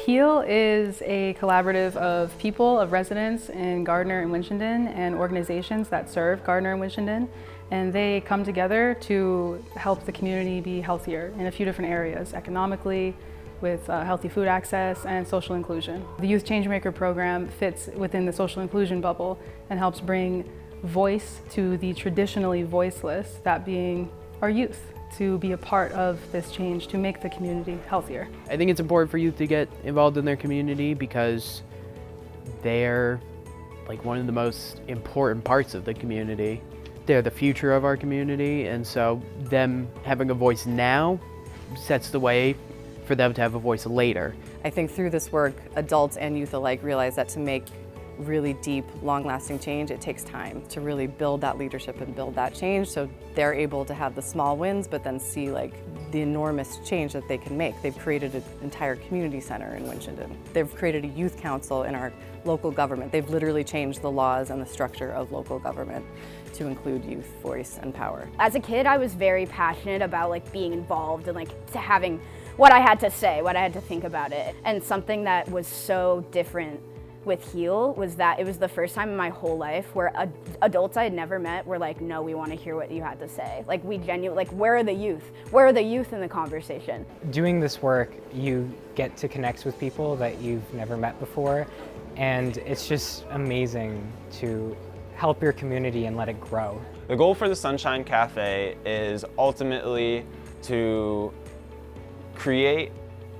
H.E.A.L is a collaborative of people, of residents in Gardner and Winchendon, and organizations that serve Gardner and Winchendon. And they come together to help the community be healthier in a few different areas, economically, with healthy food access and social inclusion. The Youth Changemaker program fits within the social inclusion bubble and helps bring voice to the traditionally voiceless, that being our youth, to be a part of this change to make the community healthier. I think it's important for youth to get involved in their community because they're like one of the most important parts of the community. They're the future of our community, and so them having a voice now sets the way for them to have a voice later. I think through this work, adults and youth alike realize that to make really deep, long-lasting change, it takes time to really build that leadership and build that change, so they're able to have the small wins but then see like the enormous change that they can make. They've created an entire community center in Winchendon. They've created a youth council in our local government. They've literally changed the laws and the structure of local government to include youth voice and power. As a kid, I was very passionate about like being involved and like to having what I had to say, what I had to think about it. And something that was so different with H.E.A.L was that it was the first time in my whole life where adults I had never met were like, no, we want to hear what you had to say. Like we genuinely, like where are the youth? Where are the youth in the conversation? Doing this work, you get to connect with people that you've never met before, and it's just amazing to help your community and let it grow. The goal for the Sunshine Cafe is ultimately to create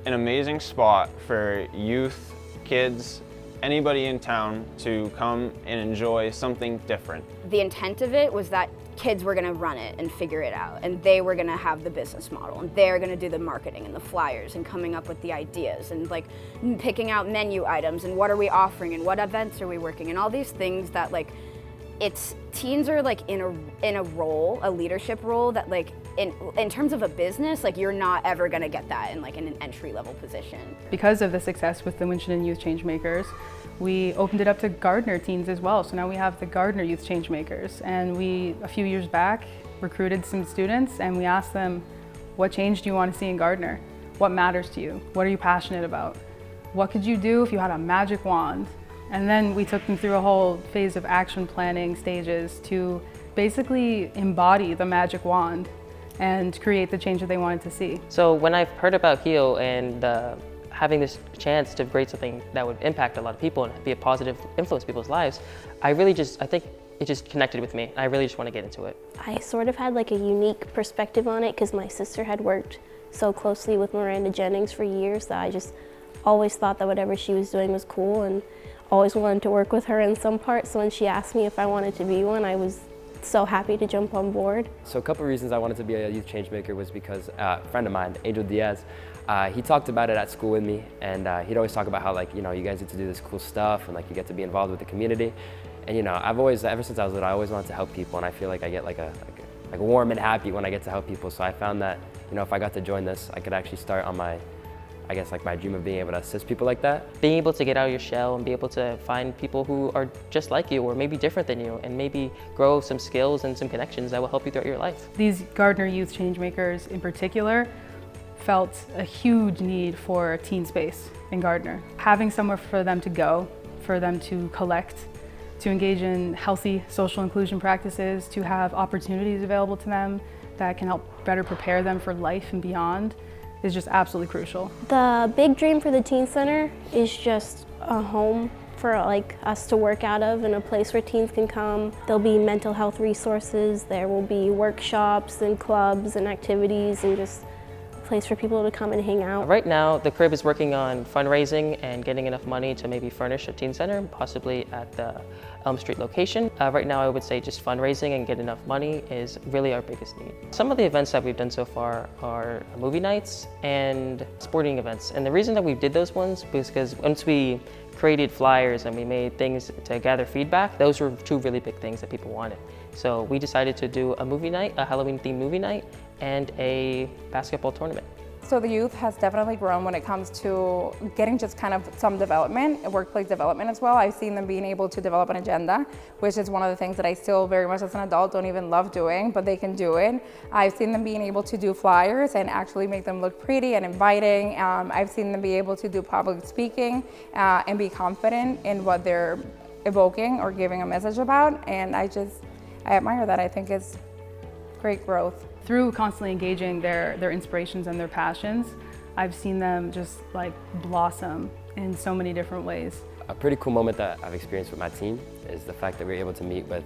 an amazing spot for youth, kids, anybody in town to come and enjoy something different. The intent of it was that kids were gonna run it and figure it out, and they were gonna have the business model, and they're gonna do the marketing and the flyers and coming up with the ideas and like picking out menu items and what are we offering and what events are we working and all these things that like teens are like in a role, a leadership role that like in terms of a business, like you're not ever gonna get that in like in an entry-level position. Because of the success with the Winchendon Youth Changemakers, we opened it up to Gardner teens as well. So now we have the Gardner Youth Changemakers, and we, a few years back, recruited some students and we asked them, what change do you want to see in Gardner? What matters to you? What are you passionate about? What could you do if you had a magic wand? And then we took them through a whole phase of action planning stages to basically embody the magic wand and create the change that they wanted to see. So when I've heard about H.E.A.L and having this chance to create something that would impact a lot of people and be a positive influence in people's lives, I think it just connected with me. I really just want to get into it. I sort of had like a unique perspective on it because my sister had worked so closely with Miranda Jennings for years that I just always thought that whatever she was doing was cool and always wanted to work with her in some part. So when she asked me if I wanted to be one, I was so happy to jump on board. So a couple of reasons I wanted to be a youth changemaker was because a friend of mine, Angel Diaz, he talked about it at school with me, and he'd always talk about how like, you know, you guys get to do this cool stuff and like you get to be involved with the community. And you know, I've always, ever since I was little, I always wanted to help people, and I feel like I get like warm and happy when I get to help people. So I found that, you know, if I got to join this, I could actually start on my, I guess like my dream of being able to assist people like that. Being able to get out of your shell and be able to find people who are just like you or maybe different than you, and maybe grow some skills and some connections that will help you throughout your life. These Gardner Youth Changemakers in particular felt a huge need for a teen space in Gardner. Having somewhere for them to go, for them to collect, to engage in healthy social inclusion practices, to have opportunities available to them that can help better prepare them for life and beyond is just absolutely crucial. The big dream for the Teen Center is just a home for like us to work out of, and a place where teens can come. There'll be mental health resources, there will be workshops and clubs and activities, and just a place for people to come and hang out. Right now, the Crib is working on fundraising and getting enough money to maybe furnish a teen center, possibly at the Elm Street location. Right now, I would say just fundraising and get enough money is really our biggest need. Some of the events that we've done so far are movie nights and sporting events. And the reason that we did those ones was because once we created flyers and we made things to gather feedback, those were two really big things that people wanted. So we decided to do a movie night, a Halloween themed movie night, and a basketball tournament. So the youth has definitely grown when it comes to getting just kind of some development, workplace development as well. I've seen them being able to develop an agenda, which is one of the things that I still very much as an adult don't even love doing, but they can do it. I've seen them being able to do flyers and actually make them look pretty and inviting. I've seen them be able to do public speaking and be confident in what they're evoking or giving a message about. And I admire that. I think it's great growth. Through constantly engaging their inspirations and their passions, I've seen them just like blossom in so many different ways. A pretty cool moment that I've experienced with my team is the fact that we were able to meet with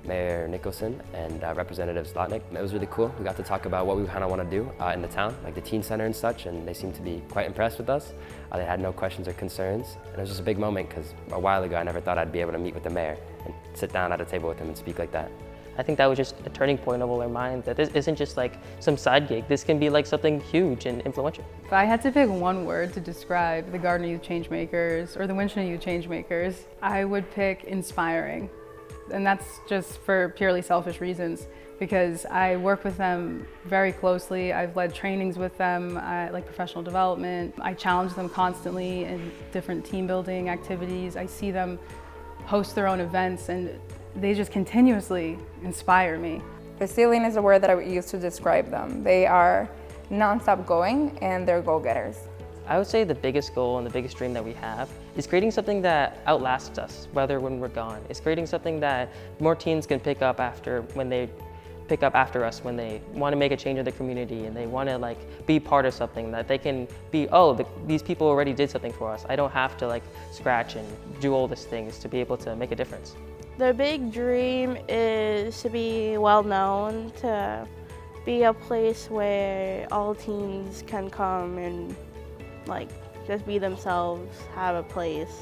Mayor Nicholson and Representative Zlotnick. It was really cool. We got to talk about what we kind of want to do in the town, like the teen center and such, and they seemed to be quite impressed with us. They had no questions or concerns, and it was just a big moment because a while ago I never thought I'd be able to meet with the mayor and sit down at a table with him and speak like that. I think that was just a turning point of all our minds, that this isn't just like some side gig. This can be like something huge and influential. If I had to pick one word to describe the Gardner Youth Changemakers or the Winchendon Youth Changemakers, I would pick inspiring. And that's just for purely selfish reasons, because I work with them very closely. I've led trainings with them, like professional development. I challenge them constantly in different team building activities. I see them host their own events, and they just continuously inspire me. Resilient is a word that I would use to describe them. They are non-stop going and they're go-getters. I would say the biggest goal and the biggest dream that we have is creating something that outlasts us, whether when we're gone. It's creating something that more teens can pick up after us when they want to make a change in the community and they want to like be part of something, that they can be, these people already did something for us. I don't have to like scratch and do all these things to be able to make a difference. The big dream is to be well known, to be a place where all teens can come and like just be themselves, have a place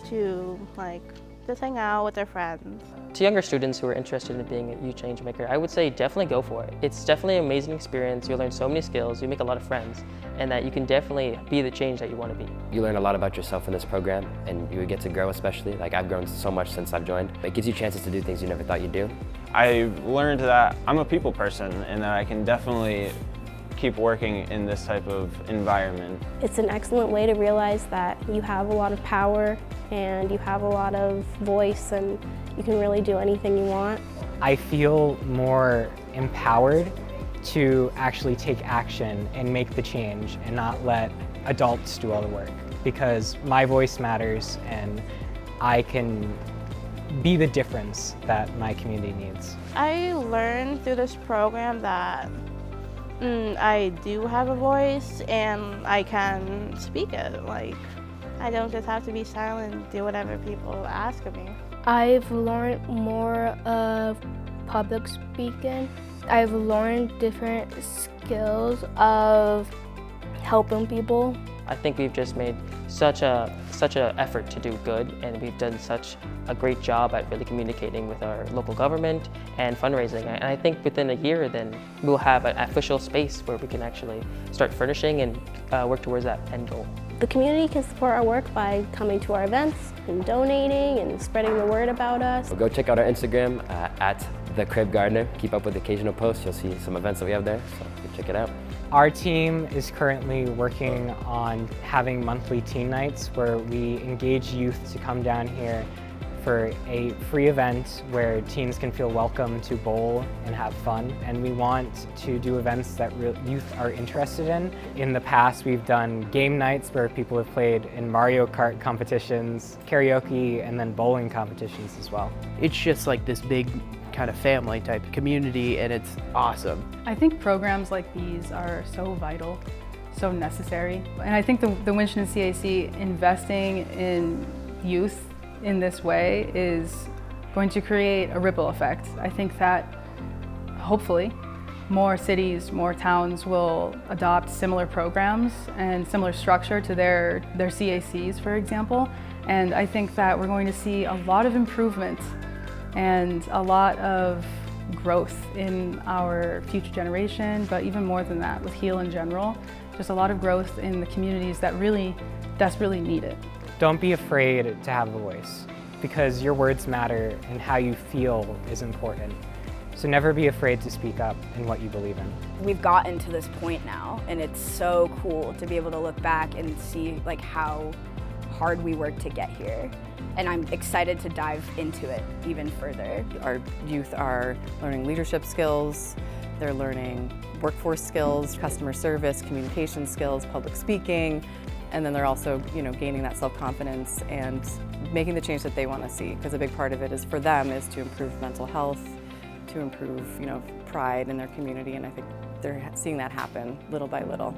to like just hang out with their friends. To younger students who are interested in being a youth change maker, I would say definitely go for it. It's definitely an amazing experience. You'll learn so many skills, you make a lot of friends, and that you can definitely be the change that you want to be. You learn a lot about yourself in this program, and you get to grow especially. Like I've grown so much since I've joined. It gives you chances to do things you never thought you'd do. I've learned that I'm a people person and that I can definitely keep working in this type of environment. It's an excellent way to realize that you have a lot of power and you have a lot of voice and you can really do anything you want. I feel more empowered to actually take action and make the change and not let adults do all the work, because my voice matters and I can be the difference that my community needs. I learned through this program that I do have a voice and I can speak it. Like, I don't just have to be silent and do whatever people ask of me. I've learned more of public speaking. I've learned different skills of helping people. I think we've just made such an effort to do good, and we've done such a great job at really communicating with our local government and fundraising. And I think within a year then we'll have an official space where we can actually start furnishing and work towards that end goal. The community can support our work by coming to our events and donating and spreading the word about us. Go check out our Instagram at @TheCribGardner. Keep up with occasional posts. You'll see some events that we have there, so you check it out. Our team is currently working on having monthly teen nights where we engage youth to come down here for a free event where teens can feel welcome to bowl and have fun. And we want to do events that youth are interested in. In the past, we've done game nights where people have played in Mario Kart competitions, karaoke, and then bowling competitions as well. It's just like this big kind of family type community, and it's awesome. I think programs like these are so vital, so necessary. And I think the Winchendon CAC investing in youth in this way is going to create a ripple effect. I think that hopefully more cities, more towns will adopt similar programs and similar structure to their CACs, for example. And I think that we're going to see a lot of improvement and a lot of growth in our future generation, but even more than that, with H.E.A.L in general, just a lot of growth in the communities that really desperately need it. Don't be afraid to have a voice, because your words matter and how you feel is important. So never be afraid to speak up in what you believe in. We've gotten to this point now, and it's so cool to be able to look back and see like how hard we worked to get here. And I'm excited to dive into it even further. Our youth are learning leadership skills, they're learning workforce skills, customer service, communication skills, public speaking, and then they're also, gaining that self-confidence and making the change that they want to see. Because a big part of it is for them is to improve mental health, to improve, pride in their community, and I think they're seeing that happen little by little.